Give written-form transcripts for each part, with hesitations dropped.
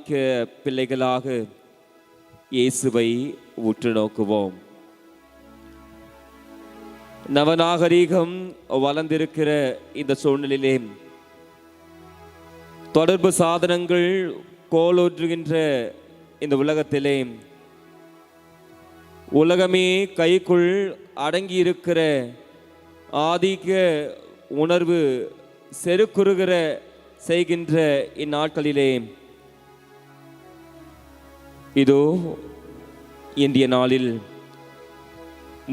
மிக்க பிள்ளைகளாக இயேசுவை உற்று நோக்குவோம். நவநாகரீகம் வளர்ந்திருக்கிற இந்த சூழ்நிலையிலே தொடர்பு சாதனங்கள் கோலோற்றுகின்ற இந்த உலகத்திலே உலகமே கைக்குள் அடங்கியிருக்கிற ஆதிக்க உணர்வு செருக்குறுகிற செய்கின்ற இந்நாட்களிலே இதோ இன்றைய நாளில்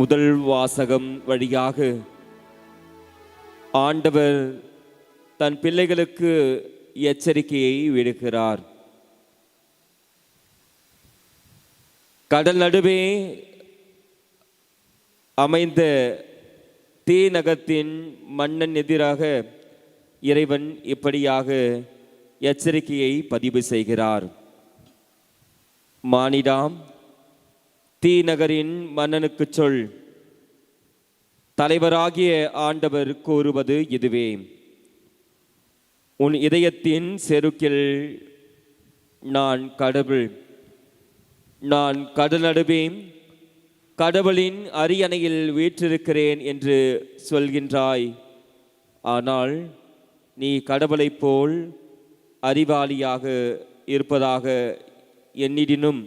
முதல் வாசகம் வழியாக ஆண்டவர் தன் பிள்ளைகளுக்கு எச்சரிக்கையை விடுக்கிறார். கடல் நடுவே அமைந்த தீநகத்தின் மன்னன் எதிராக இறைவன் இப்படியாக எச்சரிக்கையை பதிவு செய்கிறார். மானிடாம், தீநகரின் மன்னனுக்கு சொல், தலைவராகிய ஆண்டவர் கூறுவது இதுவே: உன் இதயத்தின் செருக்கில் நான் கடவுள், நான் கடல் நடுவே கடவுளின் அரியணையில் வீற்றிருக்கிறேன் என்று சொல்கின்றாய். ஆனால் நீ கடவுளைப் போல் அறிவாளியாக இருப்பதாக எண்ணிடினும்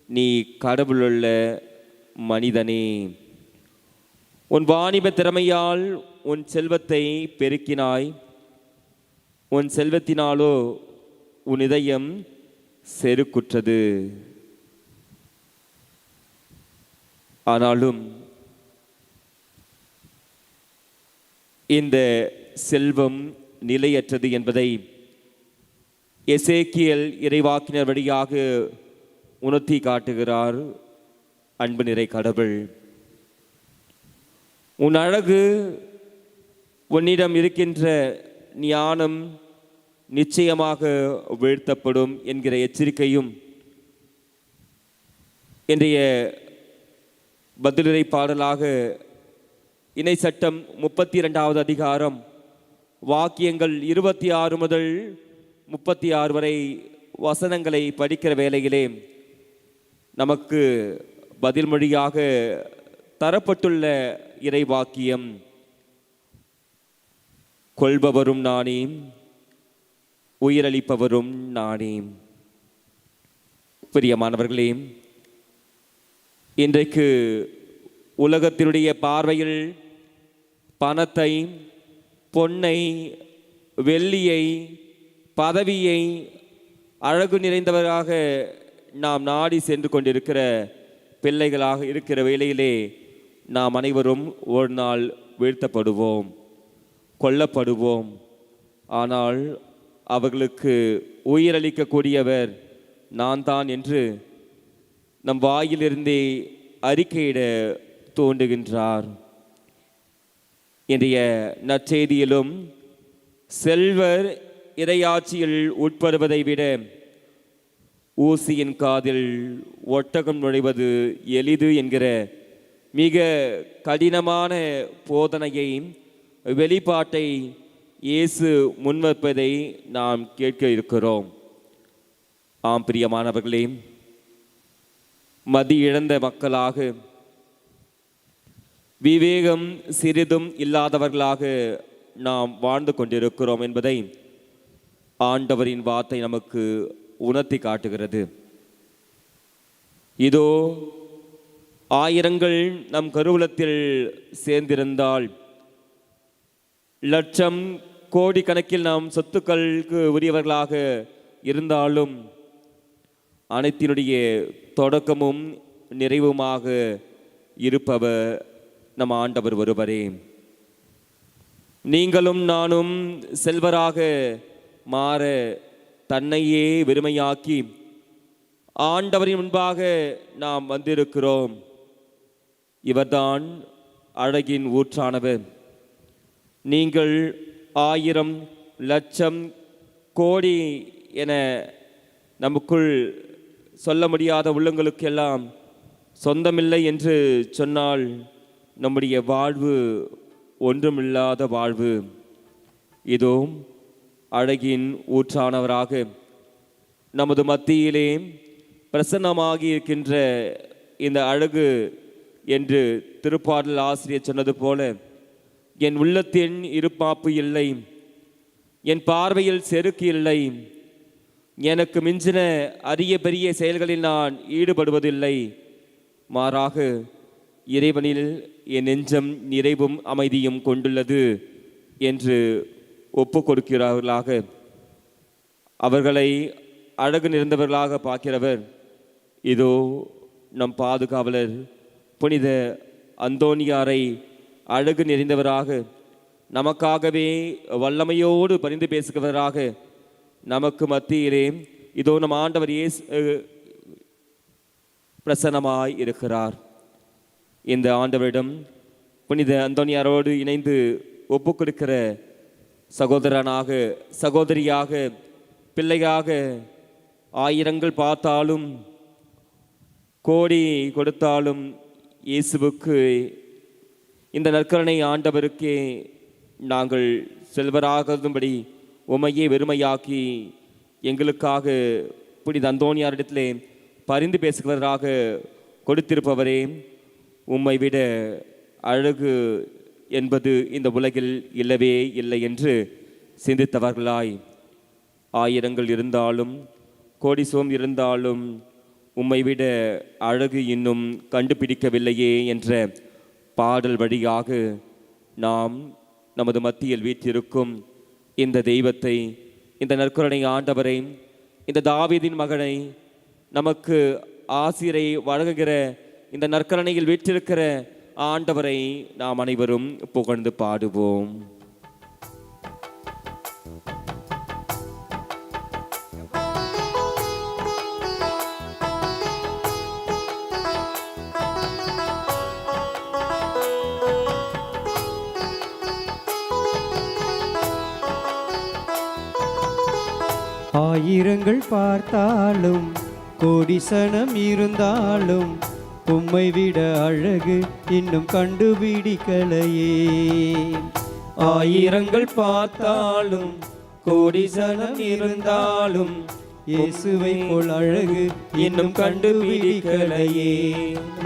நீ கடவுளுள்ள மனிதனே. உன் வாணிப திறமையால் உன் செல்வத்தை பெருக்கினாய். உன் செல்வத்தினாலோ உன் இதயம் செருக்குற்றது. ஆனாலும் இந்த செல்வம் நிலையற்றது என்பதை எசேக்கியேல் இறைவாக்கினர் வழியாக உணர்த்தி காட்டுகிறார் அன்பு நிறை கடவுள். உன் அழகு, உன்னிடம் இருக்கின்ற ஞானம் நிச்சயமாக வீழ்த்தப்படும் என்கிற எச்சரிக்கையும் இன்றைய பதிலுரை பாடலாக இணை சட்டம் 32வது அதிகாரம் வாக்கியங்கள் 26 முதல் 36 வரை வசனங்களை படிக்கிற வேளையிலே நமக்கு பதில் மொழியாக தரப்பட்டுள்ள இறை வாக்கியம்: கொள்பவரும் நானே, உயிரளிப்பவரும் நானே. பிரியமானவர்களே, இன்றைக்கு உலகத்தினுடைய பார்வையில் பணத்தை, பொன்னை, வெள்ளியை, பதவியை அழகு நிறைந்தவராக நாம் நாடி சென்று கொண்டிருக்கிற பிள்ளைகளாக இருக்கிற வேளையிலே நாம் அனைவரும் ஒரு நாள் வீழ்த்தப்படுவோம், கொல்லப்படுவோம். ஆனால் அவர்களுக்கு உயிரளிக்கக்கூடியவர் நான் தான் என்று நம் வாயிலிருந்தே அறிக்கையிட தோன்றுகின்றார். இன்றைய நற்செய்தியிலும் செல்வர் இறையாட்சியில் உட்படுவதை விட ஊசியின் காதில் ஒட்டகம் நுழைவது எளிது என்கிற மிக கடினமான போதனையை, வெளிப்பாட்டை இயேசு முன்வைப்பதை நாம் கேட்க இருக்கிறோம். ஆம் பிரியமானவர்களே, மதி இழந்த மக்களாக, விவேகம் சிறிதும் இல்லாதவர்களாக நாம் வாழ்ந்து கொண்டிருக்கிறோம் என்பதை ஆண்டவரின் வார்த்தை நமக்கு உணர்த்தி காட்டுகிறது. இதோ ஆயிரங்கள் நம் கருவூலத்தில் சேர்ந்திருந்தால், லட்சம் கோடி கணக்கில் நாம் சொத்துக்களுக்கு உரியவர்களாக இருந்தாலும், அனைத்தினுடைய தொடக்கமும் நிறைவுமாக இருப்பவர் நம் ஆண்டவர் ஒருவரே. நீங்களும் நானும் செல்வராக மாற தன்னையே வெறுமையாக்கி ஆண்டவரின் முன்பாக நாம் வந்திருக்கிறோம். இவர்தான் அழகின் ஊற்றானவர். நீங்கள் 1000 லட்சம் கோடி என நமக்குள் சொல்ல முடியாத உள்ளங்களுக்கெல்லாம் சொந்தமில்லை என்று சொன்னால் நம்முடைய வாழ்வு ஒன்றுமில்லாத வாழ்வு. இதோ அழகின் ஊற்றானவராக நமது மத்தியிலே பிரசன்னமாகி இருக்கின்ற இந்த அழகு என்று திருப்பாடல் ஆசிரியர் சொன்னது போல, என் உள்ளத்தின் இருப்பாப்பு இல்லை, என் பார்வையில் செருக்கு இல்லை, எனக்கு மிஞ்சின அரிய பெரிய செயல்களில் நான் ஈடுபடுவதில்லை, மாறாக இறைவனில் என் நெஞ்சம் நிறைவும் அமைதியும் கொண்டுள்ளது என்று ஒப்பு கொடுக்கிறார்களாக அவர்களை அழகு நிறைந்தவர்களாக பார்க்கிறவர் இதோ நம் பாதுகாவலர் புனித அந்தோனியாரை அழகு நிறைந்தவராக, நமக்காகவே வல்லமையோடு பரிந்து பேசுகிறவராக நமக்கு மத்தியிலே இதோ நம் ஆண்டவர் இயேசு பிரசன்னமாய் இருக்கிறார். இந்த ஆண்டவரிடம் புனித அந்தோனியாரோடு இணைந்து ஒப்பு கொடுக்கிற சகோதரனாக, சகோதரியாக, பிள்ளையாக ஆயிரங்கள் பார்த்தாலும் கோடி கொடுத்தாலும் இயேசுவுக்கு இந்த நற்கருணை ஆண்டவருக்கே நாங்கள் செல்வராகும்படி உமையை வெறுமையாக்கி எங்களுக்காக புனித அந்தோனியாரிடத்திலே பரிந்து பேசுகிறவராக கொடுத்திருப்பவரே, உம்மை விட அழகு என்பது இந்த உலகில் இல்லவே இல்லை என்று சிந்தித்தவர்களாய், ஆயிரங்கள் இருந்தாலும் கோடிசோம் இருந்தாலும் உம்மை விட அழகு இன்னும் கண்டுபிடிக்கவில்லையே என்ற பாடல் வழியாக நாம் நமது மத்தியில் வீற்றிருக்கும் இந்த தெய்வத்தை, இந்த நற்கருணை ஆண்டவரை, இந்த தாவீதின் மகனை, நமக்கு ஆசிரை வழங்குகிற இந்த நற்கருணையில் வீற்றிருக்கிற ஆண்டவரை நாம் அனைவரும் புகழ்ந்து பாடுவோம். ஆயிரங்கள் பார்த்தாலும் கோடிசனம் இருந்தாலும் உம்மை விட அழகு இன்னும் கண்டுபிடிக்கலையே. ஆயிரங்கள் பார்த்தாலும் கோடிசனம் இருந்தாலும் இயேசுவை போல் அழகு இன்னும் கண்டுபிடிக்கலையே.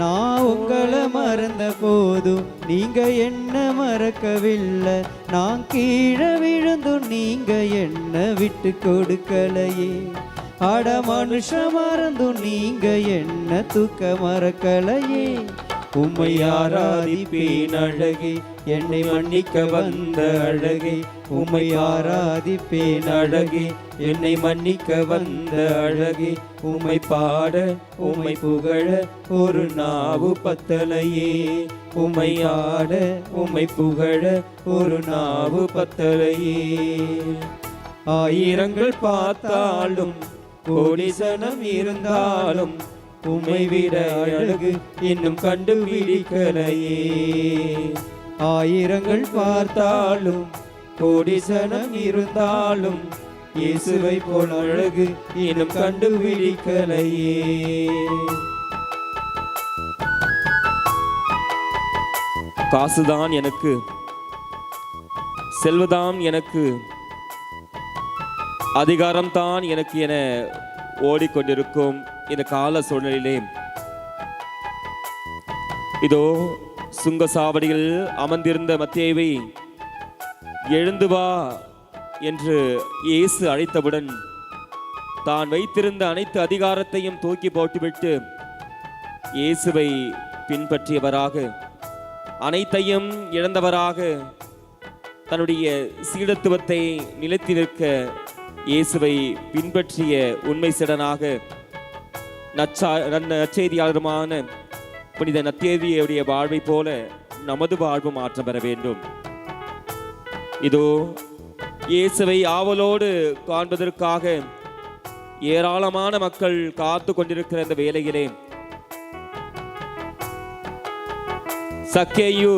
நான் உங்களை மறந்த போதும் நீங்க என்ன மறக்கவில்லை, நான் கீழே விழுந்தும் நீங்க என்ன விட்டு கொடுக்கலையே. அட மனுஷ மறந்தும் நீங்க என்ன தூக்க மறக்கலையே. உம்மை ஆராதிப்பேன் அழகே, என்னை மன்னிக்க வந்த அழகே. உம்மை ஆராதிப்பேன் அழகே, என்னை மன்னிக்க வந்த அழகே. உம்மை பாட உம்மை புகழ ஒரு நாவு பத்தலையே. உம்மை ஆட உம்மை புகழ ஒரு நாவு பத்தலையே. ஆயிரங்கள் பார்த்தாலும் கோடிசனம் இருந்தாலும் உம்மை விட அழகு இன்னும் கண்டுபிடிக்கலையே. ஆயிரங்கள் பார்த்தாலும் கோடிசனம் இருந்தாலும் இயேசுவை போல் அழகு இன்னும் கண்டுபிடிக்கலையே. காசுதான் எனக்கு, செல்வதான் எனக்கு, அதிகாரம்தான் எனக்கு என ஓடிக்கொண்டிருக்கும் இந்த கால சூழ்நிலையிலே இதோ சுங்கசாவடியில் அமர்ந்திருந்த மத்தேயுவை எழுந்து வா என்று இயேசு அழைத்தவுடன் தான் வைத்திருந்த அனைத்து அதிகாரத்தையும் தூக்கி போட்டுவிட்டு இயேசுவை பின்பற்றியவராக, அனைத்தையும் இழந்தவராக, தன்னுடைய சீடத்துவத்தை நிலைத்து நிற்க இயேசுவை பின்பற்றிய உண்மை சீடனாக நற்செய்தியாளருமான புனித நத்தேவியுடைய வாழ்வை போல நமது வாழ்வு மாற்றம் பெற வேண்டும். இதோ இயேசுவை ஆவலோடு காண்பதற்காக ஏராளமான மக்கள் காத்து கொண்டிருக்கிற இந்த வேளையிலே சக்கேயு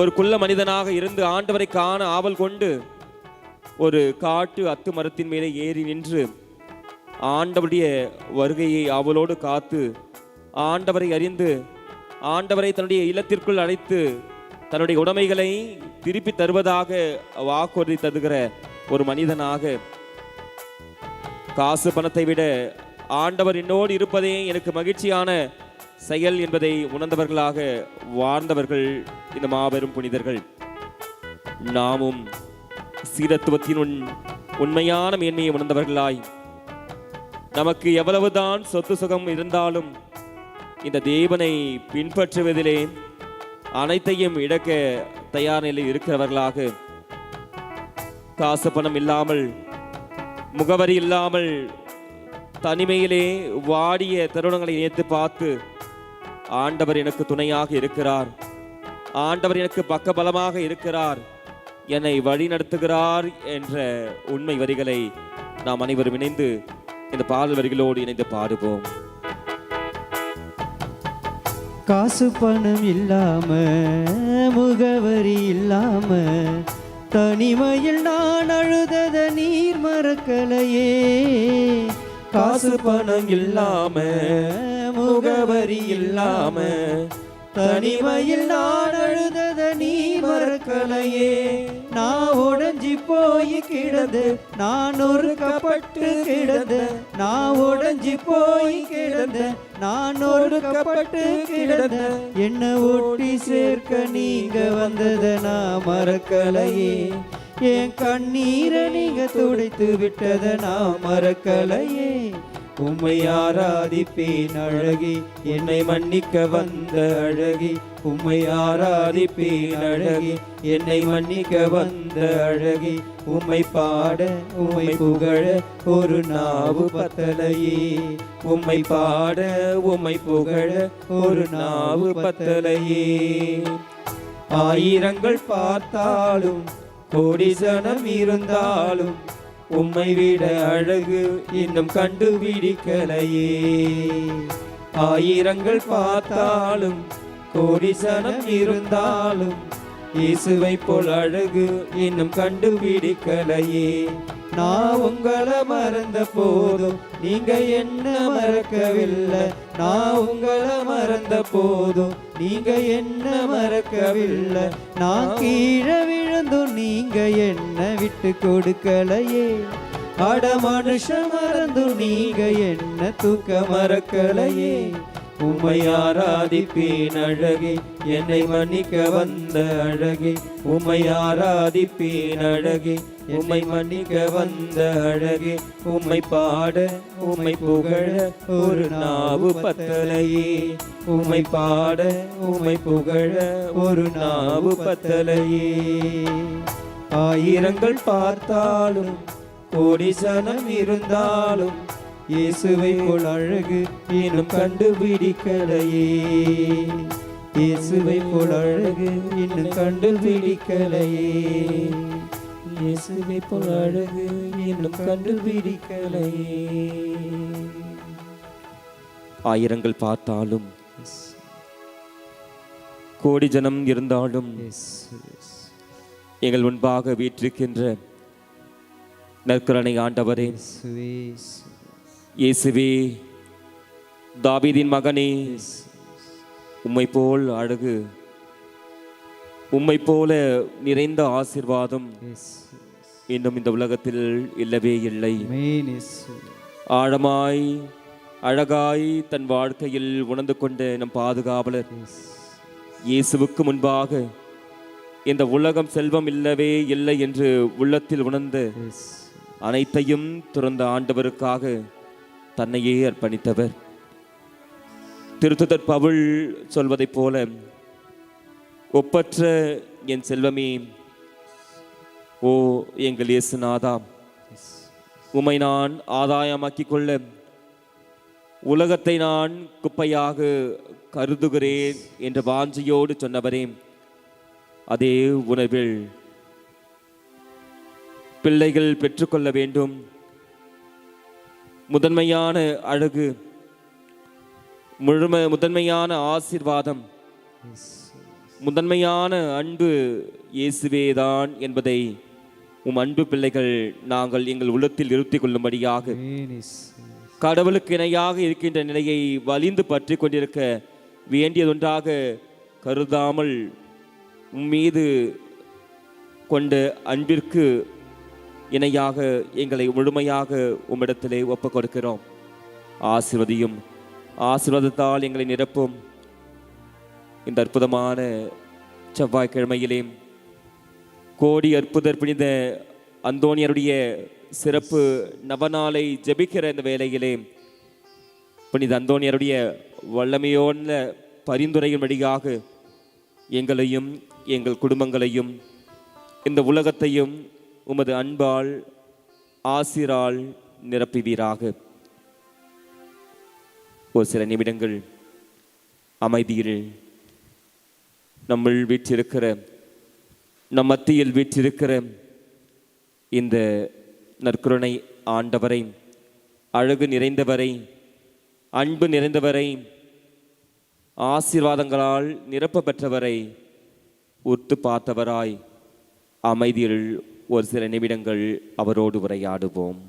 ஒரு குள்ள மனிதனாக இருந்து ஆண்டவரை காண ஆவல் கொண்டு ஒரு காட்டு அத்து மரத்தின் மேலே ஏறி நின்று ஆண்டவருடைய வருகையை ஆவலோடு காத்து ஆண்டவரை அறிந்து ஆண்டவரை தன்னுடைய இல்லத்திற்குள் அழைத்து தன்னுடைய உடைமைகளை திருப்பி தருவதாக வாக்குறுதி தருகிற ஒரு மனிதனாக காசு பணத்தை விட ஆண்டவர் என்னோடு இருப்பதே எனக்கு மகிழ்ச்சியான செயல் என்பதை உணர்ந்தவர்களாக வாழ்ந்தவர்கள் இந்த மாபெரும் புனிதர்கள். நாமும் சீரத்துவத்தின் உண்மையான மேன்மையை உணர்ந்தவர்களாய் நமக்கு எவ்வளவுதான் சொத்து சுகம் இருந்தாலும் இந்த தேவனை பின்பற்றுவதிலே அனைத்தையும் இழக்க தயார் நிலையில் இருக்கிறவர்களாக, காசு பணம் இல்லாமல், முகவரி இல்லாமல், தனிமையிலே வாடிய தருணங்களை நினைத்து பார்த்து ஆண்டவர் எனக்கு துணையாக இருக்கிறார், ஆண்டவர் எனக்கு பக்கபலமாக இருக்கிறார், என்னை வழி நடத்துகிறார் என்ற உண்மை வரிகளை நாம் அனைவரும் இணைந்து இந்த பாடல் வரிகளோடு இணைந்து பாடுவோம். காசு பணம் இல்லாம, முகவரி இல்லாம, தனிமையில் நான் அழுதத நீர் மறக்கலையே. காசு பணம் இல்லாம, முகவரி இல்லாம, தனிமையில் நான் அழுதத நீ மறக்கலையே. நான் உடைஞ்சி போய் கிடந்து, நான் ஒடுக்கப்பட்டு கிடந்து, நான் உடைஞ்சி போய் கிடந்து, நான் ஒடுக்கப்பட்டு கிடந்த, என்ன ஒட்டி சேர்க்க நீங்க வந்தத நான் மறக்கலையே. என் கண்ணீரை நீங்க துடைத்து விட்டத நான் மறக்கலையே. உம்மை ஆராதிப்பேன் அழகி, என்னை மன்னிக்க வந்த அழகி. உம்மை ஆராதிப்பேன் அழகி, என்னை மன்னிக்க வந்த அழகி. உம்மை பாட, உம்மை புகழ ஒரு நாவு பத்தலையே. உம்மை பாட, உம்மை புகழ ஒரு நாவு பத்தலையே. ஆயிரங்கள் பார்த்தாலும், கோடி ஜனம் இருந்தாலும், உம்மை விட அழகு இன்னும் கண்டுபிடிக்கலையே. ஆயிரங்கள் பார்த்தாலும், கோடி ஜனம் இருந்தாலும், இயேசுவை போல் அழகு இன்னும் கண்டுபிடிக்கலையே. நான் உங்களை மறந்த போதும் நீங்க என்ன மறக்கவில்லை. நான் உங்களை மறந்த போதும் நீங்க என்ன மறக்கவில்லை. நான் கீழே விழுந்தும் நீங்க என்ன விட்டு கொடுக்கலையே. அட மனுஷன் மறந்தும் நீங்க என்ன தூக்க மறக்கலையே. உம்மை ஆராதிப்பேன் அழகே, என்னை மன்னிக்க வந்த அழகே. உம்மை ஆராதிப்பேன் அழகே, உம்மை மன்னிக்க வந்த அழகே. உம்மை பாட, உம்மை புகழ ஒரு நாவு பத்தலையே. உம்மை பாட, உம்மை புகழ ஒரு நாவு பத்தலையே. ஆயிரங்கள் பார்த்தாலும், கோடி ஜனம் இருந்தாலும், இயேசுவை போல் அழகு இன்னும் கண்டுபிடிக்கலையே. இயேசுவை போல் அழகு இன்னும் கண்டுபிடிக்கலையே. இயேசுவை போல் அழகு இன்னும் கண்டுபிடிக்கலையே. ஆயிரங்கள் பார்த்தாலும், கோடி ஜனம் இருந்தாலும், எங்கள் முன்பாக வீற்றிருக்கின்ற நற்கருணை ஆண்டவரே, இயேசுவே, தாவீதின் மகனே, உம்மை போல் அழகு, உம்மை போல நிறைந்த ஆசீர்வாதம் இன்னும் இந்த உலகத்தில் இல்லவே இல்லை. ஆழமாய் அழகாய் தன் வாழ்க்கையில் உணர்ந்து கொண்ட நம் பாதுகாவலர் இயேசுவுக்கு முன்பாக இந்த உலகம் செல்வம் இல்லவே இல்லை என்று உள்ளத்தில் உணர்ந்த அனைத்தையும் துறந்த ஆண்டவருக்காக தன்னையே அர்ப்பணித்தவர். திருத்துதர் பவுல் சொல்வதைப் போல, ஒப்பற்ற என் செல்வமே, ஓ எங்கள் இயேசுநாதா, உம்மை நான் ஆதாயமாக்கிக் கொள்ள உலகத்தை நான் குப்பையாக கருதுகிறேன் என்ற வாஞ்சையோடு சொன்னவரே, அதே உணர்வில் பிள்ளைகள் பெற்றுக்கொள்ள வேண்டும். முதன்மையான அழகு, முதன்மையான ஆசீர்வாதம், முதன்மையான அன்பு இயேசுவேதான் என்பதை உம் அன்பு பிள்ளைகள் நாங்கள் எங்கள் உள்ளத்தில் இருத்திக் கொள்ளும்படியாக, கடவுளுக்கு இணையாக இருக்கின்ற நிலையை வலிந்து பற்றி கொண்டிருக்க வேண்டியதொன்றாக கருதாமல் உம்மீது கொண்ட அன்பிற்கு இணையாக எங்களை முழுமையாக உம்மிடத்திலே ஒப்புக் கொடுக்கிறோம். ஆசீர்வதியும், ஆசீர்வாதத்தால் எங்களை நிரப்பும். இந்த அற்புதமான செவ்வாய்க்கிழமையிலே கோடி அற்புதர் புனித அந்தோணியருடைய சிறப்பு நவநாளை ஜெபிக்கிற இந்த வேளையிலே புனித அந்தோணியருடைய வல்லமையோன பரிந்துரையின் வழியாக எங்களையும் எங்கள் குடும்பங்களையும் இந்த உலகத்தையும் உமது அன்பால் ஆசிரால் நிரப்புவீராக. ஒரு சில நிமிடங்கள் அமைதியில் நம்மள் வீற்றிருக்கிற, நம் மத்தியில் வீற்றிருக்கிற இந்த நற்கருணை ஆண்டவரை, அழகு நிறைந்தவரை, அன்பு நிறைந்தவரை, ஆசீர்வாதங்களால் நிரப்ப பெற்றவரை உற்று பார்த்தவராய் அமைதியில் ஒரு சில நிமிடங்கள் அவரோடு உரையாடுவோம்.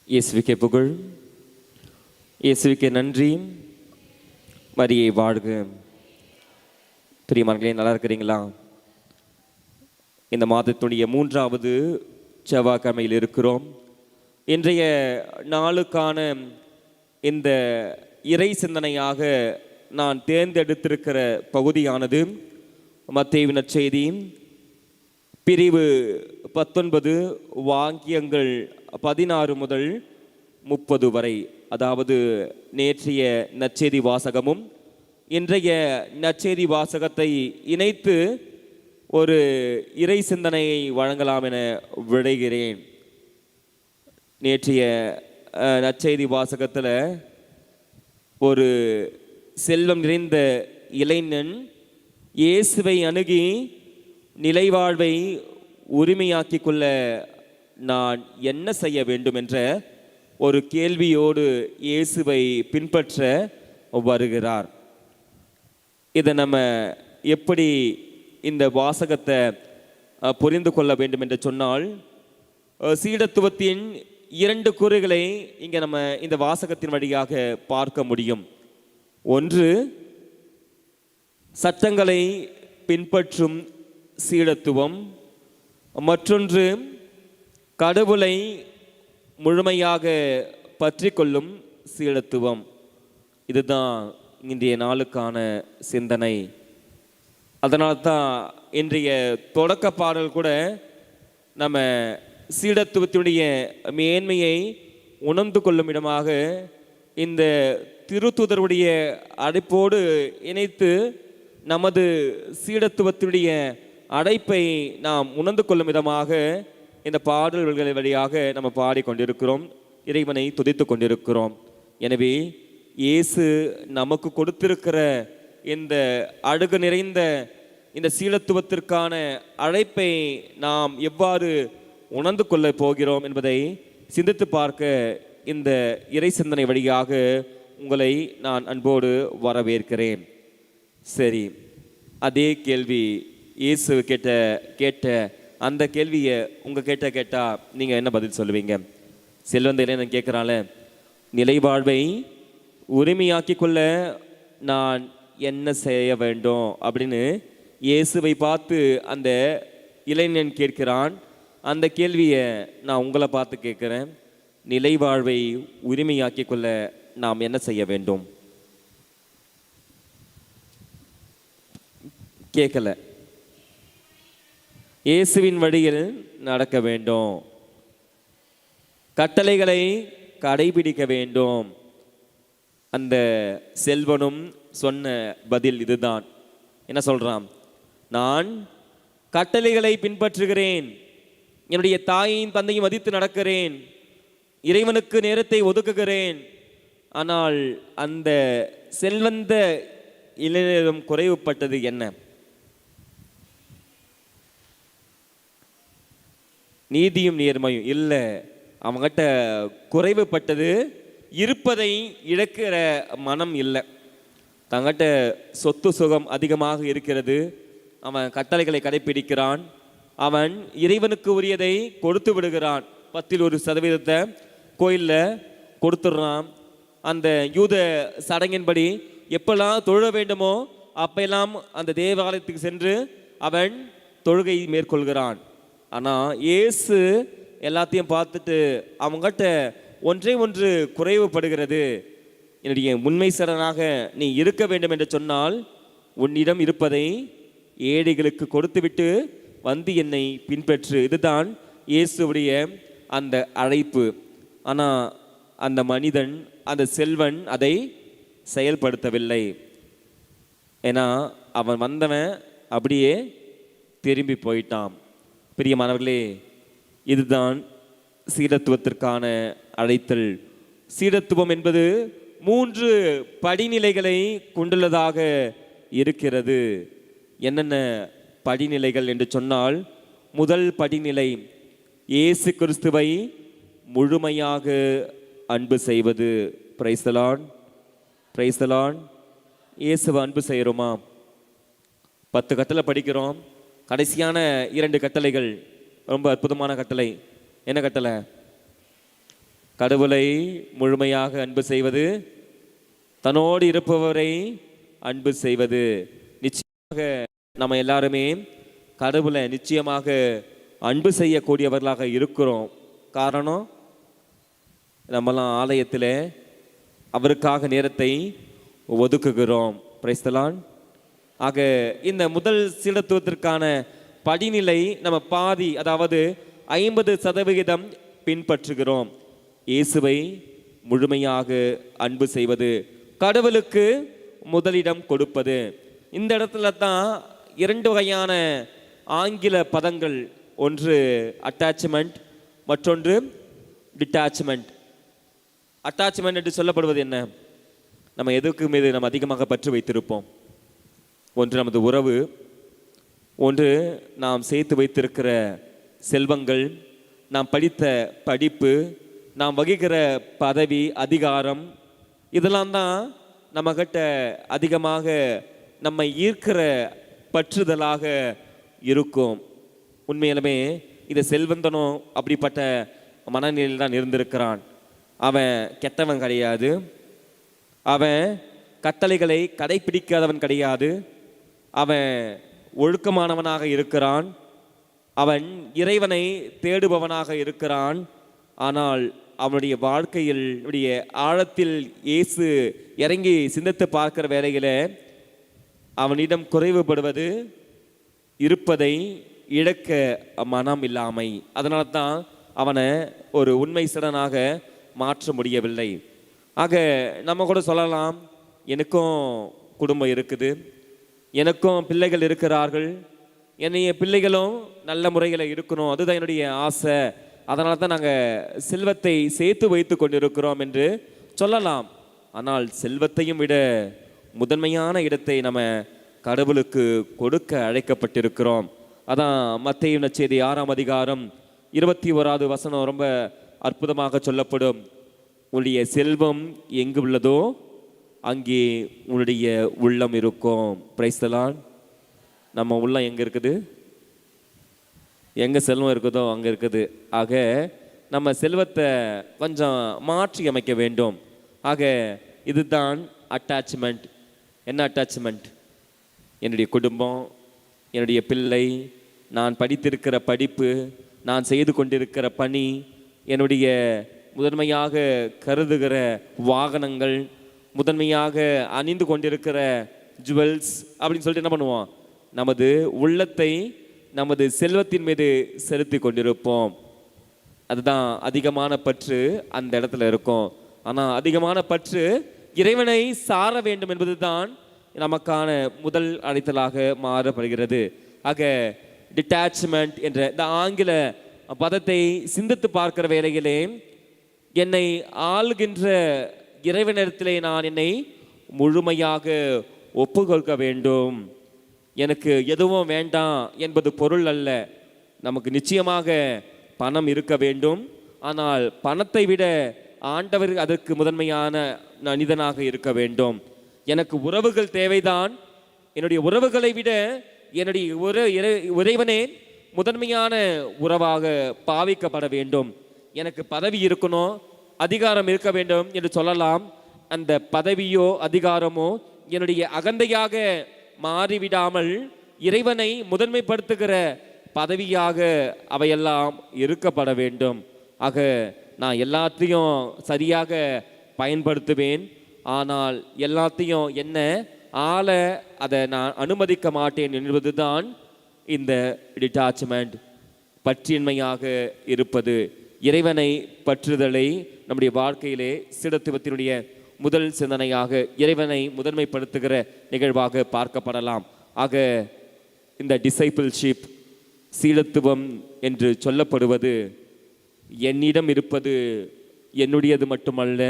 இயேசுவுக்கே புகழ், இயேசுவுக்கே நன்றி. மரியை வாழ்க. பிரியமானங்களே, நல்லா இருக்கிறீங்களா? இந்த மாதத்துடைய 3வது செவ்வாய்க்கிழமையில் இருக்கிறோம். இன்றைய நாளுக்கான இந்த இறை சிந்தனையாக நான் தேர்ந்தெடுத்திருக்கிற பகுதியானது மத்தேயு நற்செய்தி பிரிவு 19 வாக்கியங்கள் 16 முதல் 30 வரை. அதாவது நேற்றைய நற்செய்தி வாசகமும் இன்றைய நற்செய்தி வாசகத்தை இணைத்து ஒரு இறை சிந்தனையை வழங்கலாம் என விடைகிறேன். நேற்றைய நற்செய்தி வாசகத்தில் ஒரு செல்வம் நிறைந்த இளைஞன் இயேசுவை அணுகி நிலைவாழ்வை உரிமையாக்கி கொள்ள நான் என்ன செய்ய வேண்டும் என்ற ஒரு கேள்வியோடு இயேசுவை பின்பற்ற வருகிறார். இதை நம்ம எப்படி இந்த வாசகத்தை புரிந்து கொள்ள வேண்டும் என்று சொன்னால், சீடத்துவத்தின் 2 கூறுகளை இங்கே நம்ம இந்த வாசகத்தின் வழியாக பார்க்க முடியும். ஒன்று, சட்டங்களை பின்பற்றும் சீடத்துவம். மற்றொன்று, கடவுளை முழுமையாக பற்றி கொள்ளும் சீடத்துவம். இதுதான் இன்றைய நாளுக்கான சிந்தனை. அதனால்தான் இன்றைய தொடக்க பாடல் கூட நம்ம சீடத்துவத்தினுடைய மேன்மையை உணர்ந்து கொள்ளும் இடமாக இந்த திருத்தூதருடைய அழைப்போடு இணைத்து நமது சீடத்துவத்தினுடைய அழைப்பை நாம் உணர்ந்து கொள்ளும் விதமாக இந்த பாடல்கள் வழியாக நம்ம பாடிக்கொண்டிருக்கிறோம், இறைவனை துதித்து கொண்டிருக்கிறோம். எனவே இயேசு நமக்கு கொடுத்திருக்கிற இந்த அழகு நிறைந்த இந்த சீடத்துவத்திற்கான அழைப்பை நாம் எவ்வாறு உணர்ந்து கொள்ள போகிறோம் என்பதை சிந்தித்து பார்க்க இந்த இறை சிந்தனை வழியாக உங்களை நான் அன்போடு வரவேற்கிறேன். சரி, அதே கேள்வி இயேசு கேட்ட அந்த கேள்வியை கேட்டால் நீங்கள் என்ன பதில் சொல்லுவீங்க? செல்வந்த இளைஞன் கேட்குறால, நிலைவாழ்வை உரிமையாக்கி கொள்ள நான் என்ன செய்ய வேண்டும் அப்படின்னு இயேசுவை பார்த்து அந்த இளைஞன் கேட்கிறான். அந்த கேள்வியை நான் உங்களை பார்த்து கேட்குறேன். நிலைவாழ்வை உரிமையாக்கி கொள்ள நாம் என்ன செய்ய வேண்டும்? கேட்கல. இயேசுவின் வழியில் நடக்க வேண்டும், கட்டளைகளை கடைபிடிக்க வேண்டும். அந்த செல்வனும் சொன்ன பதில் இதுதான். என்ன சொல்றான்? நான் கட்டளைகளை பின்பற்றுகிறேன், என்னுடைய தாயையும் தந்தையும் மதித்து நடக்கிறேன், இறைவனுக்கு நேரத்தை ஒதுக்குகிறேன். ஆனால் அந்த செல்வந்த இளைஞரும் குறைவுபட்டது என்ன? நீதியும் நேர்மையும் இல்லை. அவங்ககிட்ட குறைவுபட்டது இருப்பதை இழக்கிற மனம் இல்லை. தங்கிட்ட சொத்து சுகம் அதிகமாக இருக்கிறது. அவன் கட்டளைகளை கடைப்பிடிக்கிறான். அவன் இறைவனுக்கு உரியதை கொடுத்து விடுகிறான். 10% கோயிலில் கொடுத்துடுறான். அந்த யூத சடங்கின்படி எப்பெல்லாம் தொழ வேண்டுமோ அப்பெல்லாம் அந்த தேவாலயத்துக்கு சென்று அவன் தொழுகை மேற்கொள்கிறான். ஆனால் இயேசு எல்லாத்தையும் பார்த்துட்டு அவங்ககிட்ட ஒன்றே ஒன்று குறைவுபடுகிறது. என்னுடைய உண்மை சடனாக நீ இருக்க வேண்டும் என்று சொன்னால் உன்னிடம் இருப்பதை ஏழைகளுக்கு கொடுத்துவிட்டு வந்து என்னை பின்பற்று. இதுதான் இயேசுவுடைய அந்த அழைப்பு. ஆனால் அந்த மனிதன், அந்த செல்வன் அதை செயல்படுத்தவில்லை. ஏன்னா அவன் வந்தவன் அப்படியே திரும்பி போயிட்டான். பிரியமானவர்களே, இதுதான் சீடத்துவத்திற்கான அழைத்தல். சீடத்துவம் என்பது 3 படிநிலைகளை கொண்டுள்ளதாக இருக்கிறது. என்னென்ன படிநிலைகள் என்று சொன்னால், முதல் படிநிலை இயேசு கிறிஸ்துவை முழுமையாக அன்பு செய்வது. Praise the Lord, praise the Lord. இயேசுவை அன்பு செய்கிறோமா? 10 கட்டளை படிக்கிறோம். கடைசியான 2 கட்டளைகள் ரொம்ப அற்புதமான கட்டளை. என்ன கட்டளை? கடவுளை முழுமையாக அன்பு செய்வது, தன்னோடு இருப்பவரை அன்பு செய்வது. நிச்சயமாக நம்ம எல்லாருமே கடவுளை நிச்சயமாக அன்பு செய்யக்கூடியவர்களாக இருக்கிறோம். காரணம், நம்மலாம் ஆலயத்தில் அவருக்காக நேரத்தை ஒதுக்குகிறோம். Praise the Lord. ஆக இந்த முதல் சீடத்துவத்திற்கான படிநிலை நம்ம பாதி, அதாவது 50% பின்பற்றுகிறோம். இயேசுவை முழுமையாக அன்பு செய்வது, கடவுளுக்கு முதலிடம் கொடுப்பது. இந்த இடத்துல தான் 2 வகையான ஆங்கில பதங்கள், ஒன்று அட்டாச்மெண்ட், மற்றொன்று டிட்டாச்மெண்ட். அட்டாச்மெண்ட் என்று சொல்லப்படுவது என்ன? நம்ம எதுக்கு மீது நம்ம அதிகமாக பற்று வைத்திருப்போம்? ஒன்று நமது உறவு, ஒன்று நாம் சேர்த்து வைத்திருக்கிற செல்வங்கள், நாம் படித்த படிப்பு, நாம் வகிக்கிற பதவி, அதிகாரம். இதெல்லாம் தான் நம்மகிட்ட அதிகமாக நம்மை ஈர்க்கிற பற்றுதலாக இருக்கும். உண்மையிலுமே இது செல்வந்தனும் அப்படிப்பட்ட மனநிலையில் தான் இருந்திருக்கிறான். அவன் கெட்டவன் கிடையாது, அவன் கட்டளைகளை கடைப்பிடிக்காதவன் கிடையாது, அவன் ஒழுக்கமானவனாக இருக்கிறான், அவன் இறைவனை தேடுபவனாக இருக்கிறான். ஆனால் அவனுடைய வாழ்க்கையில் ஆழத்தில் இயேசு இறங்கி சிந்தித்து பார்க்கிற வேளையில் அவனிடம் குறைவுபடுவது இருப்பதை இழக்க மனம் இல்லாமை. அதனால தான் அவனை ஒரு உண்மை சடனாக மாற்ற முடியவில்லை. ஆக நம்ம கூட சொல்லலாம், எனக்கும் குடும்பம் இருக்குது, எனக்கும் பிள்ளைகள் இருக்கிறார்கள், என்னைய பிள்ளைகளும் நல்ல முறையில் இருக்கணும், அதுதான் என்னுடைய ஆசை, அதனால தான் நாங்கள் செல்வத்தை சேர்த்து வைத்து கொண்டிருக்கிறோம் என்று சொல்லலாம். ஆனால் செல்வத்தையும் விட முதன்மையான இடத்தை நம்ம கடவுளுக்கு கொடுக்க அழைக்கப்பட்டிருக்கிறோம். அதான் மத்தேயு நற்செய்தி 6ஆம் அதிகாரம் 21வது வசனம் ரொம்ப அற்புதமாக சொல்லப்படும். உன்னுடைய செல்வம் எங்கு உள்ளதோ அங்கே உன்னுடைய உள்ளம் இருக்கும். Praise the Lord. நம்ம உள்ளம் எங்கே இருக்குது? எங்கே செல்வம் இருக்குதோ அங்கே இருக்குது. ஆக நம்ம செல்வத்தை கொஞ்சம் மாற்றி அமைக்க வேண்டும். ஆக இதுதான் அட்டாச்மெண்ட். என்ன அட்டாச்மெண்ட்? என்னுடைய குடும்பம், என்னுடைய பிள்ளை, நான் படித்திருக்கிற படிப்பு, நான் செய்து கொண்டிருக்கிற பணி, என்னுடைய முதன்மையாக கருதுகிற வாகனங்கள், முதன்மையாக அணிந்து கொண்டிருக்கிற ஜுவல்ஸ் அப்படின்னு சொல்லிட்டு என்ன பண்ணுவோம்? நமது உள்ளத்தை நமது செல்வத்தின் மீது செலுத்தி கொண்டிருப்போம். அதுதான் அதிகமான பற்று அந்த இடத்துல இருக்கும். ஆனால் அதிகமான பற்று இறைவனை சார வேண்டும் என்பது தான் நமக்கான முதல் அழைத்தலாக மாறப்படுகிறது. ஆக டிட்டாச்மெண்ட் என்ற இந்த ஆங்கில பதத்தை சிந்தித்து பார்க்கிற வேளையிலே, என்னை ஆளுகின்ற இறைவனிடத்திலே நான் என்னை முழுமையாக ஒப்புக்கொடுக்க வேண்டும். எனக்கு எதுவும் வேண்டாம் என்பது பொருள் அல்ல. நமக்கு நிச்சயமாக பணம் இருக்க வேண்டும். ஆனால் பணத்தை விட ஆண்டவர் அதற்கு முதன்மையான மனிதனாக இருக்க வேண்டும். எனக்கு உறவுகள் தேவைதான். என்னுடைய உறவுகளை விட என்னுடைய இறைவனே முதன்மையான உறவாக பாவிக்கப்பட வேண்டும். எனக்கு பதவி இருக்கணும், அதிகாரம் இருக்க வேண்டும் என்று சொல்லலாம். அந்த பதவியோ அதிகாரமோ என்னுடைய அகந்தையாக மாறிவிடாமல் இறைவனை முதன்மைப்படுத்துகிற பதவியாக அவையெல்லாம் இருக்கப்பட வேண்டும். ஆக நான் எல்லாத்தையும் சரியாக பயன்படுத்துவேன். ஆனால் எல்லாத்தையும் என்ன ஆள அதை நான் அனுமதிக்க மாட்டேன் என்பதுதான் இந்த டிட்டாச்மெண்ட், பற்றின்மையாக இருப்பது. இறைவனை பற்றுதலை நம்முடைய வாழ்க்கையிலே சீடத்துவத்தினுடைய முதல் சிந்தனையாக இறைவனை முதன்மைப்படுத்துகிற நிகழ்வாக பார்க்கப்படலாம். ஆக இந்த டிசைபிள்ஷிப், சீடத்துவம் என்று சொல்லப்படுவது என்னிடம் இருப்பது என்னுடையது மட்டுமல்ல,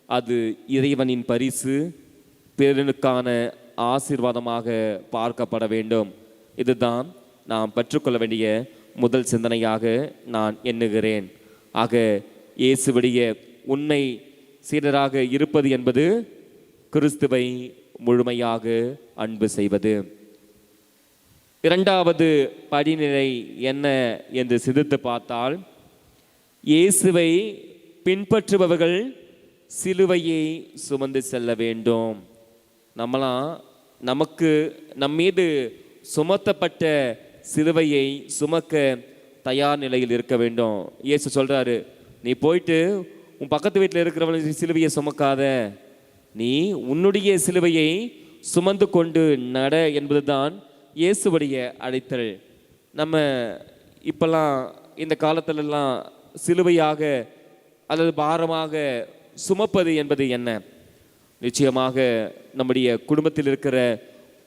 அது இறைவனின் பரிசு, பிறனுக்கான ஆசீர்வாதமாக பார்க்கப்பட வேண்டும். இதுதான் நாம் பெற்றுக்கொள்ள வேண்டிய முதல் சிந்தனையாக நான் எண்ணுகிறேன். ஆக இயேசுவுடைய உண்மை சீடராக இருப்பது என்பது கிறிஸ்துவை முழுமையாக அன்பு செய்வது. இரண்டாவது படிநிலை என்ன என்று சிந்தித்து பார்த்தால், இயேசுவை பின்பற்றுபவர்கள் சிலுவையை சுமந்து செல்ல வேண்டும். நமக்கு நம்மீது சுமத்தப்பட்ட சிலுவையை சுமக்க தயார் நிலையில் இருக்க வேண்டும். இயேசு சொல்றாரு, நீ போயிட்டு உன் பக்கத்து வீட்டில் இருக்கிறவன் சிலுவையை சுமக்காத, நீ உன்னுடைய சிலுவையை சுமந்து கொண்டு நட என்பதுதான் இயேசுவுடைய அழைத்தல். நம்ம இப்பெல்லாம் இந்த காலத்திலெல்லாம் சிலுவையாக அல்லது பாரமாக சுமப்பது என்பது என்ன? நிச்சயமாக நம்முடைய குடும்பத்தில் இருக்கிற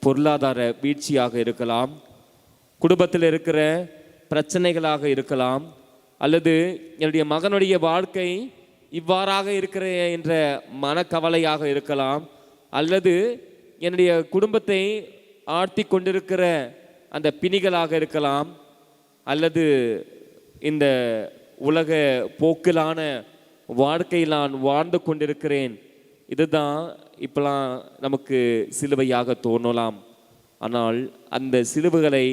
பொருளாதார வீழ்ச்சியாக இருக்கலாம், குடும்பத்தில் இருக்கிற பிரச்சனைகளாக இருக்கலாம், அல்லது என்னுடைய மகனுடைய வாழ்க்கை இவ்வாறாக இருக்கிற என்ற மனக்கவலையாக இருக்கலாம், அல்லது என்னுடைய குடும்பத்தை ஆழ்த்தி கொண்டிருக்கிற அந்த பிணிகளாக இருக்கலாம், அல்லது இந்த உலக போக்கிலான வாழ்க்கையில் நான் வாழ்ந்து கொண்டிருக்கிறேன். இதுதான் இப்பெல்லாம் நமக்கு சிலுவையாக தோணலாம். ஆனால் அந்த சிலுவைகளை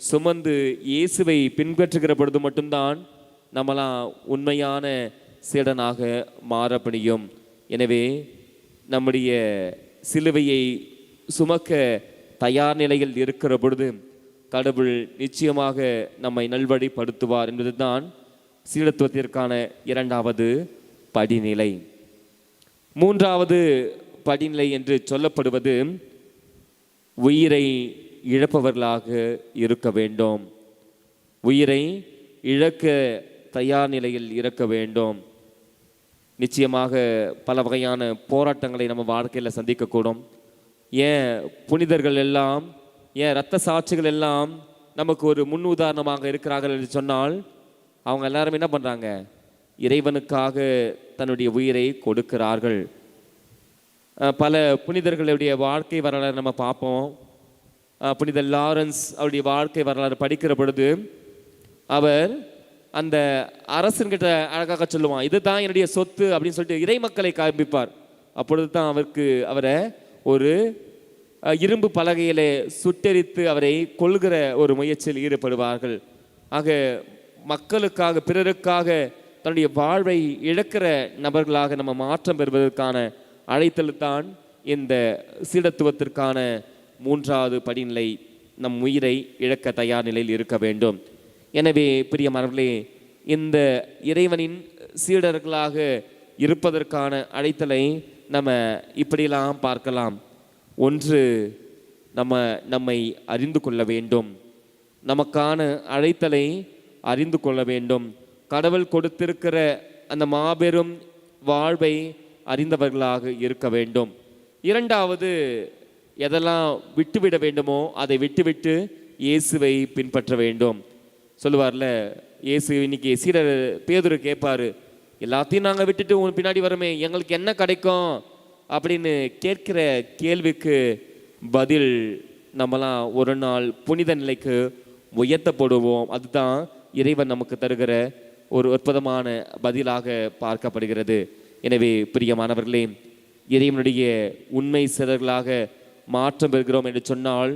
சுமந்து இயேசுவை பின்பற்றுகிற பொழுது மட்டும்தான் நம்மளாம் உண்மையான சீடனாக மாற முடியும். எனவே நம்முடைய சிலுவையை சுமக்க தயார் நிலையில் இருக்கிற பொழுது கடவுள் நிச்சயமாக நம்மை நல்வழிப்படுத்துவார் என்பதுதான் சீடத்துவத்திற்கான இரண்டாவது படிநிலை. மூன்றாவது படிநிலை என்று சொல்லப்படுவது உயிரை இழப்பவர்களாக இருக்க வேண்டும். உயிரை இழக்க தயார் நிலையில் இருக்க வேண்டும். நிச்சயமாக பல வகையான போராட்டங்களை நம்ம வாழ்க்கையில் சந்திக்கக்கூடும். ஏன் புனிதர்கள் எல்லாம், ஏன் இரத்த சாட்சிகள் எல்லாம் நமக்கு ஒரு முன் உதாரணமாக இருக்கிறார்கள் என்று சொன்னால், அவங்க எல்லாரும் என்ன பண்ணுறாங்க? இறைவனுக்காக தன்னுடைய உயிரை கொடுக்கிறார்கள். பல புனிதர்களுடைய வாழ்க்கை வரலாறு நம்ம பார்ப்போம். புனித லாரன்ஸ் அவருடைய வாழ்க்கை வரலாறு படிக்கிற பொழுது அவர் அந்த அரசன்கிட்ட அழகாக சொல்லுவான், இதுதான் என்னுடைய சொத்து அப்படின்னு சொல்லிட்டு இறை மக்களை காண்பிப்பார். அப்பொழுது தான் அவரை ஒரு இரும்பு பலகையிலே சுட்டெரித்து அவரை கொல்கிற ஒரு முயற்சியில் ஈடுபடுவார்கள். ஆக மக்களுக்காக, பிறருக்காக தன்னுடைய வாழ்வை இழக்கிற நபர்களாக நம்ம மாற்றம் பெறுவதற்கான அழைத்தல் தான் இந்த சீடத்துவத்திற்கான மூன்றாவது படிநிலை. நம் உயிரை இழக்க தயார் நிலையில் இருக்க வேண்டும். எனவே பிரியமானவர்களே, இந்த இறைவனின் சீடர்களாக இருப்பதற்கான அழைத்தலை நம்ம இப்படியெல்லாம் பார்க்கலாம். ஒன்று, நம்மை அறிந்து கொள்ள வேண்டும். நமக்கான அழைத்தலை அறிந்து கொள்ள வேண்டும். கடவுள் கொடுத்திருக்கிற அந்த மாபெரும் வாழ்வை அறிந்தவர்களாக இருக்க வேண்டும். இரண்டாவது, எதெல்லாம் விட்டுவிட வேண்டுமோ அதை விட்டுவிட்டு இயேசுவை பின்பற்ற வேண்டும். சொல்லுவார்ல இயேசு, இன்னைக்கு சீடர் பேதுரு கேட்பாரு, எல்லாத்தையும் நாங்கள் விட்டுட்டு உன் பின்னாடி வரமே, எங்களுக்கு என்ன கிடைக்கும் அப்படின்னு கேட்கிற கேள்விக்கு பதில், நம்மலாம் ஒரு நாள் புனித நிலைக்கு உயர்த்தப்படுவோம். அதுதான் இறைவன் நமக்கு தருகிற ஒரு அற்புதமான பதிலாக பார்க்கப்படுகிறது. எனவே பிரியமானவர்களே, இறைவனுடைய உண்மை சீடர்களாக மாற்றம் பெறுகிறோம் என்று சொன்னால்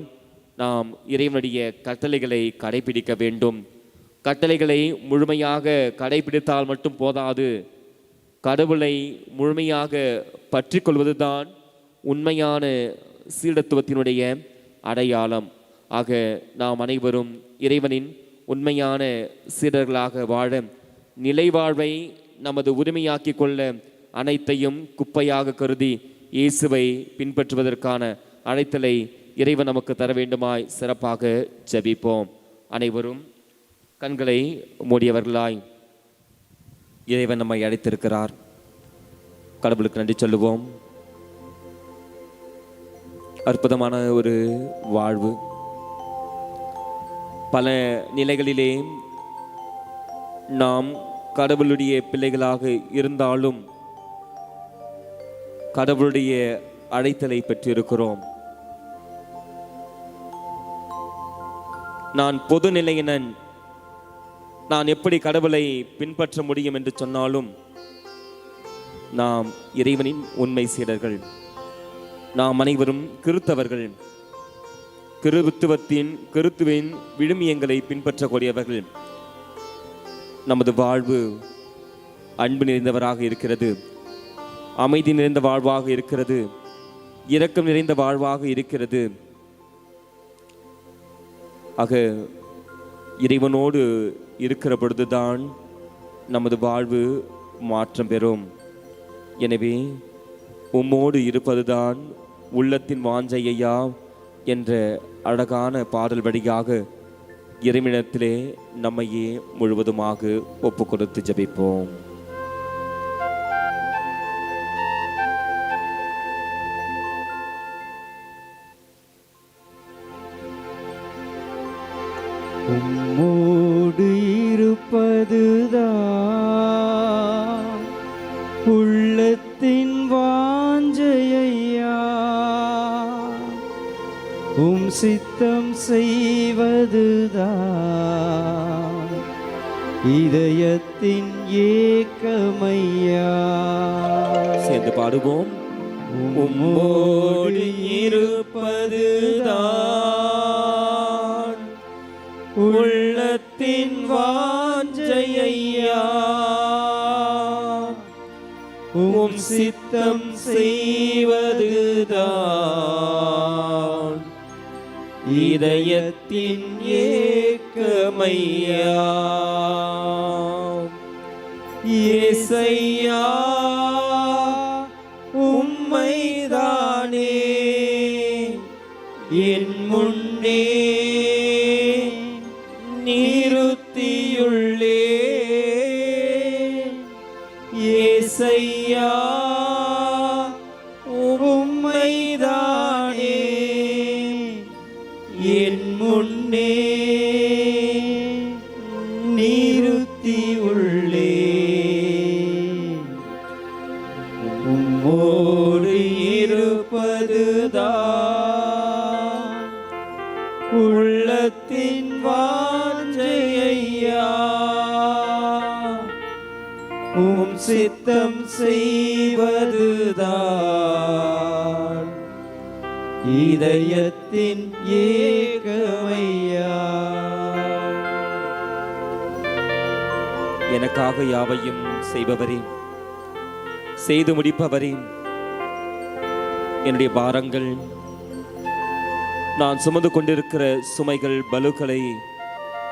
நாம் இறைவனுடைய கட்டளைகளை கடைபிடிக்க வேண்டும். கட்டளைகளை முழுமையாக கடைபிடித்தால் மட்டும் போதாது, கடவுளை முழுமையாக பற்றி கொள்வதுதான் உண்மையான சீடத்துவத்தினுடைய அடையாளம். ஆக நாம் அனைவரும் இறைவனின் உண்மையான சீடர்களாக வாழ, நிலை வாழ்வை நமது உரிமையாக்கி கொள்ள, அனைத்தையும் குப்பையாக கருதி இயேசுவை பின்பற்றுவதற்கான அழைத்தலை இறைவன் நமக்கு தர வேண்டுமாய் சிறப்பாக ஜெபிப்போம். அனைவரும் கண்களை மூடியவர்களாய் இறைவன் நம்மை அழைத்திருக்கிறார். கடவுளுக்கு நன்றி சொல்லுவோம். அற்புதமான ஒரு வாழ்வு. பல நிலைகளிலே நாம் கடவுளுடைய பிள்ளைகளாக இருந்தாலும் கடவுளுடைய அழைத்தலை பெற்றிருக்கிறோம். நான் பொது நிலையினன், நான் எப்படி கடவுளை பின்பற்ற முடியும் என்று சொன்னாலும் நாம் இறைவனின் உண்மை சீடர்கள். நாம் அனைவரும் கிறித்தவர்கள். கிறித்துவின் விழுமியங்களை பின்பற்றக்கூடியவர்கள். நமது வாழ்வு அன்பு நிறைந்தவராக இருக்கிறது, அமைதி நிறைந்த வாழ்வாக இருக்கிறது, இரக்கம் நிறைந்த வாழ்வாக இருக்கிறது. ஆக இறைவனோடு இருக்கிற பொழுதுதான் நமது வாழ்வு மாற்றம் பெறும். எனவே உம்மோடு இருப்பதுதான் உள்ளத்தின் வாஞ்சையா என்ற அழகான பாடல் வழியாக இறைவனிடத்திலே நம்மையே முழுவதுமாக ஒப்பு கொடுத்து ஜெபிப்போம். உம்மோடு இருப்பதுதான் உள்ளத்தின் வாஞ்சையா, உம் சித்தம் செய்வதுதான் இதயத்தின் ஏக்கமையா. சேர்ந்து பாடுவோம். உம்மோடு இருப்பதுதான் உள்ளத்தின் வாஞ்சையா, உம் சித்தம் செய்வதுதான் இதயத்தின் ஏக்கமையா. இயேசையா உம்மைதானே என் முன்னே நிறுத்தியுள்ளே. இயேசையா உம்மைதானே என் முன்னே நிறுத்தியுள்ளே. உம்மோடு இருப்பதுதான் உள்ளத்தின் வாஞ்சையா, உம் சித்தம் செய்வதுதான் இதயத்தின் ஏகமையா. எனக்காக யாவையும் செய்பவரே, செய்து முடிப்பவரே, என்னுடைய பாரங்கள், நான் சுமந்து கொண்டிருக்கிற சுமைகள் பலுக்களை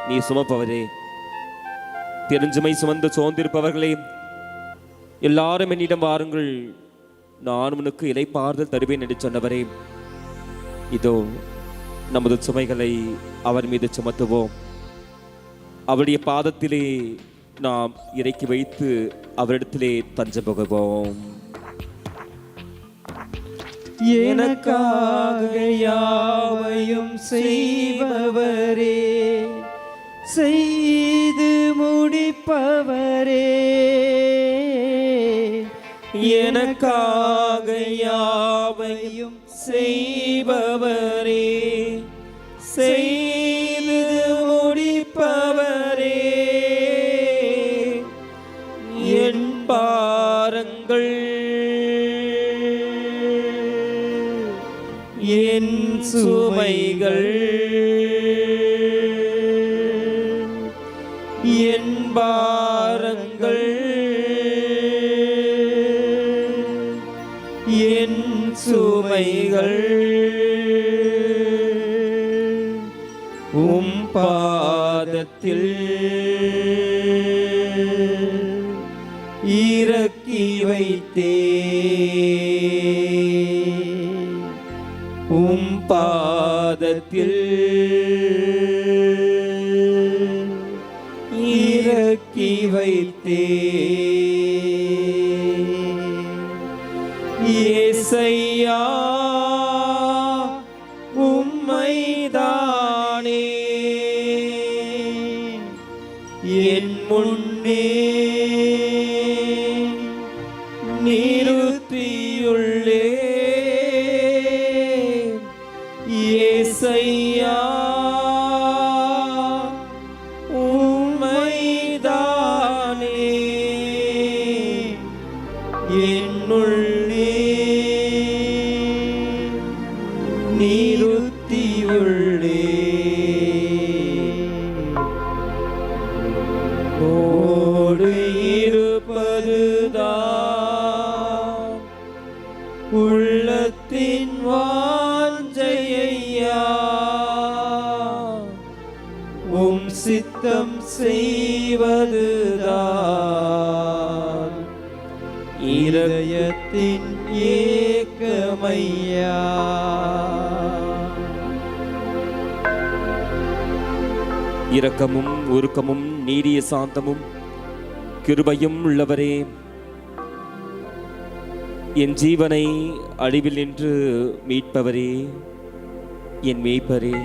நீ சுமப்பவரே, தெரிஞ்சுமை சுமந்து சோர்ந்திருப்பவர்களே, எல்லாரும் என்னிடம் வாருங்கள், நான் உனக்கு இளைப்பாறுதல் தருவேன் என்று சொன்னவரே, இதோ நமது சுமைகளை அவர் மீது சுமத்துவோம். அவருடைய பாதத்திலே நாம் இறக்கி வைத்து அவரிடத்திலே தஞ்சம் புகுவோம். எனக்காக யாவையும் செய்பவரே, செய்து முடிப்பவரே, எனக்காக யாவையும் செய்பவரே, செய்து முடிப்பவரே, என் பாரங்கள் என் சுமைகள் என் பாரங்கள் என் சுமைகள் உம் பாதத்தில் இறக்கி வைத்தே, உம் பாதத்தில் இறக்கி வைத்தே. ஏசையா உம்மைதானே என் முன்னே நிறுத்தியுள்ளே. ஏசையா உம்மைதானே என்னுள்ளே நிறுத்தியுள்ளே. ஓடு இருப்பதுதான் உள்ளத்தின் வாஞ்சையா, உம் சித்தம் செய்வதுதான் இதயத்தின் ஏக்கமையா. இரக்கமும் உருக்கமும் நீடிய சாந்தமும் கிருபையும் உள்ளவரே, என் ஜீவனை அழிவில் நின்று மீட்பவரே, என் மேய்ப்பரே.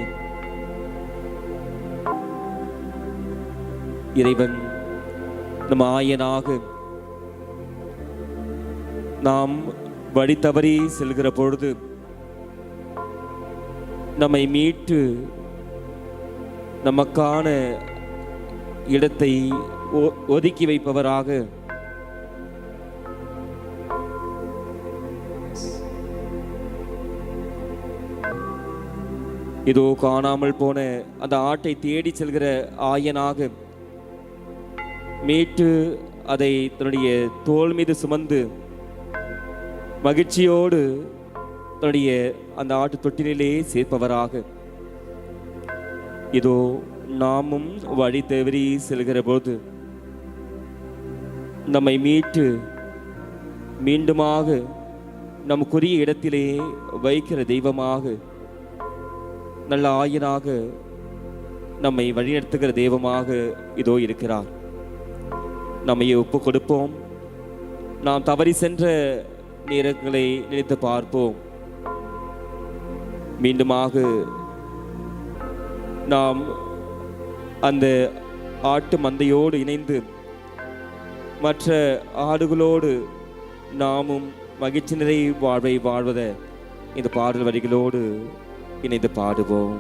இறைவன் நம் ஆயனாக நாம் வழி தவறி செல்கிற பொழுது நம்மை மீட்டு நமக்கான இடத்தை ஒதுக்கி வைப்பவராக இதோ காணாமல் போன அந்த ஆட்டை தேடி செல்கிற ஆயனாக மீட்டு அதை தன்னுடைய தோள் மீது சுமந்து மகிழ்ச்சியோடு தன்னுடைய அந்த ஆட்டு தொட்டிலே சேர்ப்பவராக இதோ நாமும் வழி தவறி செல்கிற போது நம்மை மீட்டு மீண்டுமாக நமக்குரிய இடத்திலே வைக்கிற தெய்வமாக, நல்ல ஆயனாக நம்மை வழிநடத்துகிற தெய்வமாக இதோ இருக்கிறார். நம்மையே ஒப்பு கொடுப்போம். நாம் தவறி சென்ற நேரங்களை நினைத்து பார்ப்போம். மீண்டுமாக நாம் அந்த ஆட்டு மந்தையோடு இணைந்து மற்ற ஆடுகளோடு நாமும் மகிழ்ச்சி நிறை வாழ்வை வாழ்வத இந்த பாடல் வரிகளோடு இணைந்து பாடுவோம்.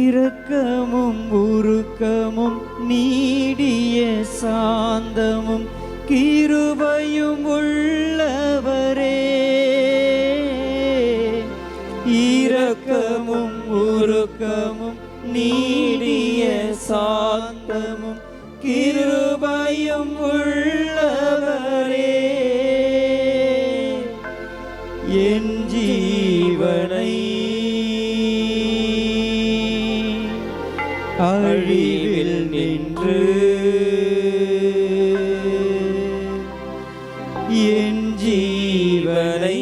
இரக்கமும் உருக்கமும் நீடிய சாந்தமும் கிருபையும் உள்ளவரே, இரக்கமும் உருக்கமும் நீடிய சாந்தமும் கிருபையும் உள்ளவரே, என் ஜீவனை அழிவில் நின்று என் ஜீவனை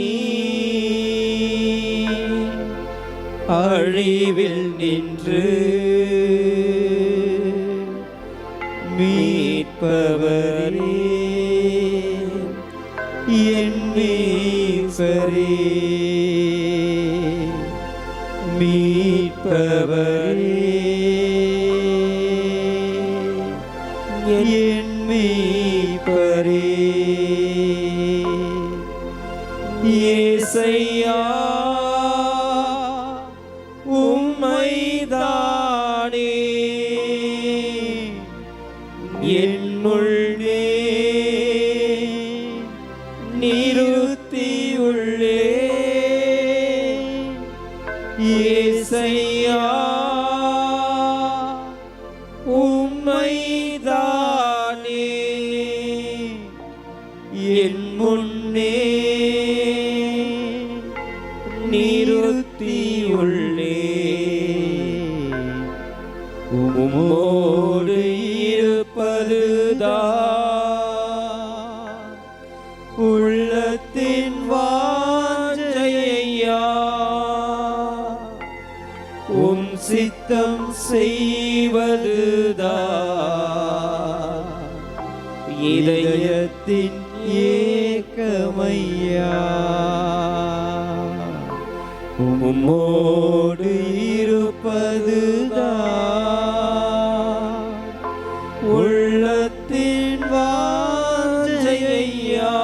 அழிவில் நின்று மீட்பவரே, என் மீட்பரே. என் மீட்பரே. இயேசையா உம்மைதானே என்னுள்ளே நிறுத்தியுள்ளே. இயேசையா உம்மைதானே என் முன்னே நிறுத்தியுள்ளே. உம்மோடு இருப்பதுதான் உள்ளத்தின் வாஞ்சையா. உம் சித்தம் செய்வதுதான் இதயத்தின் ஏக்கமையா. உம்மோடு இருப்பதுதான் உள்ளத்தின் வாஞ்சையா.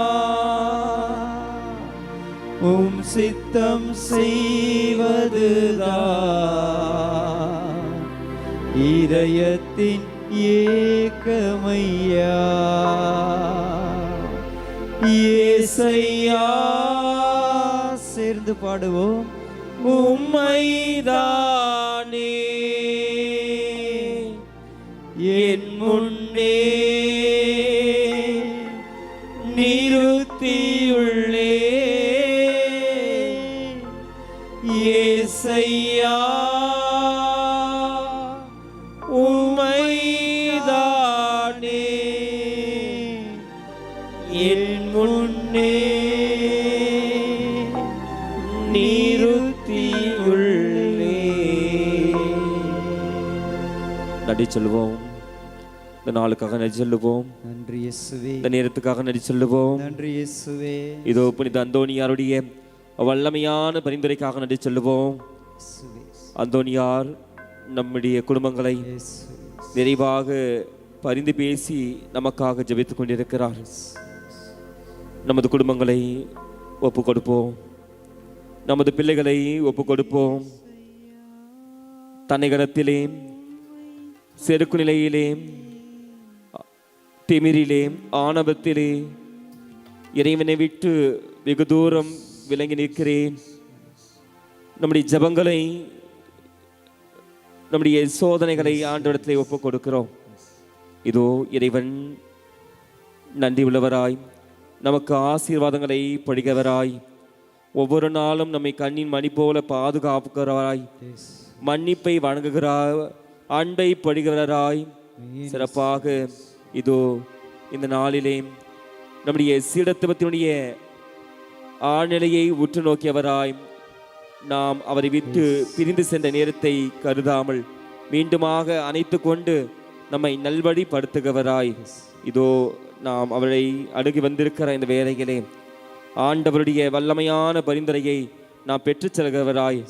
உம் சித்தம் செய்வதுதான் இதயத்தின் ஏக்கமையா. இயேசையா சேர்ந்து பாடுவோம். உம்மைதானே என் முன்னே நிறுத்தியுள்ளே. இயேசையா உம்மைதானே என் முன்னே நிறுத்தியுள்ளே. நன்றி சொல்லுவோம். இந்த நாளுக்காக நன்றி சொல்லுவோம். நன்றி இயேசுவே. இந்த நேரத்துக்காக நன்றி சொல்லுவோம். நன்றி இயேசுவே. இதோ புனித அந்தோனியாருடைய வல்லமையான பரிந்துரைக்காக நன்றி சொல்லுவோம். அந்தோனியார் நம்முடைய குடும்பங்களை நிறைவாக பரிந்து பேசி நமக்காக ஜெபித்துக் கொண்டிருக்கிறார். நமது குடும்பங்களை ஒப்பு கொடுப்போம். நமது பிள்ளைகளை ஒப்பு கொடுப்போம். தன்னைகடத்திலே, செருக்கு நிலையிலே, திமிரிலே, ஆணவத்திலே இறைவனை விட்டு வெகு தூரம் விலகி நிற்கிறேன். நம்முடைய ஜபங்களை, நம்முடைய சோதனைகளை ஆண்டவரிடத்திலே ஒப்பு கொடுக்கிறோம். இதோ இறைவன் நன்றி உள்ளவராய், நமக்கு ஆசீர்வாதங்களை பொழிகிறவராய், ஒவ்வொரு நாளும் நம்மை கண்ணின் மணி போல பாதுகாப்புகிறாய், மன்னிப்பை வழங்குகிறாய், அன்பை பொழிகிறவராய். சிறப்பாக இதோ இந்த நாளிலே நம்முடைய சீடத்துவத்தினுடைய ஆழ்நிலையை உற்று நோக்கியவராய், நாம் அவரை விட்டு பிரிந்து சென்ற நேரத்தை கருதாமல் மீண்டுமாக அணைத்து கொண்டு நம்மை நல்வழிப்படுத்துகிறவராய், இதோ நாம் அவரை அணுகி வந்திருக்கிற இந்த வேளையிலே ஆண்டவருடைய வல்லமையான பரிந்துரையை நாம் பெற்றுச் செல்கிறவராய்,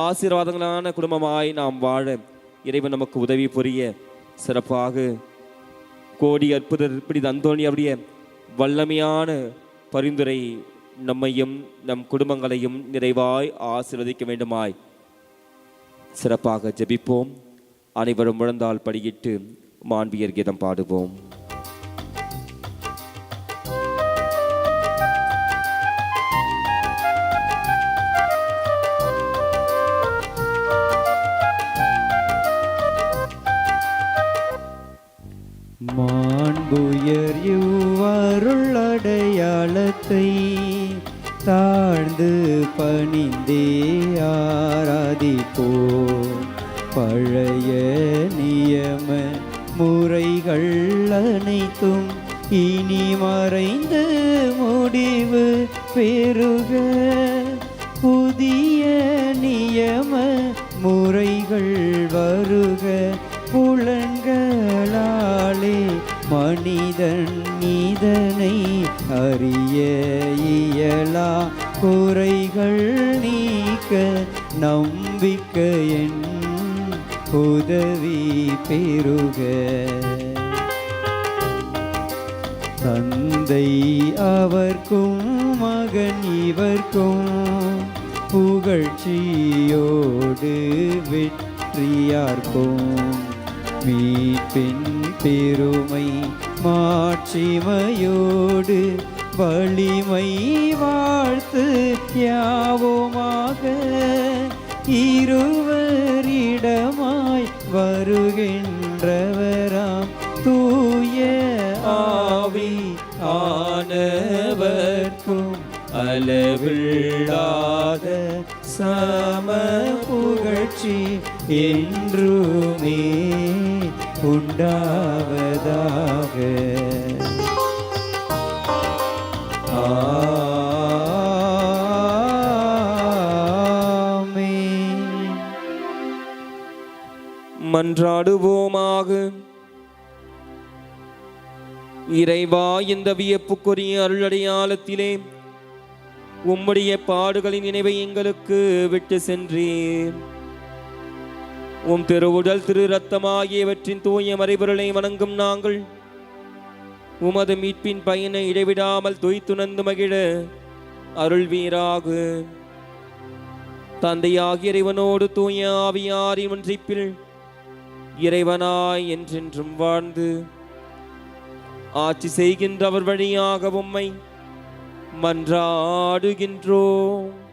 ஆசீர்வாதங்களான குடும்பமாய் நாம் வாழ இறைவன் நமக்கு உதவி புரிய சிறப்பாக கோடி அற்புதர் புனித அந்தோனியாருடைய வல்லமையான பரிந்துரை நம்மையும் நம் குடும்பங்களையும் நிறைவாய் ஆசீர்வதிக்க வேண்டுமாய் சிறப்பாக ஜெபிப்போம். அனைவரும் முழந்தால் படியிட்டு மாண்பியர் கீதம் பாடுவோம். மாண்புயர் யுவருள் அடையாளத்தை தாழ்ந்து பணிந்தே ஆராதிப்போம். பழைய நியம முறைகள் அனைத்தும் இனி மறைந்து முடிவு பெறுக. புதிய நியம முறைகள் வருக. புலன்களாலே மனிதன் இதனை அறிய இயலா. குறைகள் நீக்க நம்பிக்கையின் உதவி பெறுக. தந்தை அவர்க்கும் மகன் இவர்க்கும் புகழ்ச்சியோடு வெற்றியார்க்கும் மீட்பின் பெருமை மாட்சிமையோடு வலிமை வாழ்த்து யாவோமாக இருவரிடமாய் வருகின்றவராம் தூய ஆவி ஆனவர்க்கும் அளவில்லாத சம புகழ்ச்சி என்றுமே உண்டாவதாக. ஆமென். மன்றாடுவோமாக. இறைவா, இந்த வியப்புக்குரிய அருளடையாளத்திலே உம்முடைய பாடுகளின் நினைவை எங்களுக்கு விட்டு சென்றீர். உம் திருவுடல் திரு ரத்தம் ஆகியவற்றின் தூய மறைபொருளை வணங்கும் நாங்கள் உமது மீட்பின் பயனை இடைவிடாமல் துய்த்துணர்ந்து மகிழ அருள்வீராக. தந்தையாகிய இறைவனோடு தூய ஆவியாரின் ஒன்றிப்பில் இறைவனாய் என்றென்றும் வாழ்ந்து ஆட்சி செய்கின்றவர் வழியாக உம்மை மன்றாடுகின்றோம்.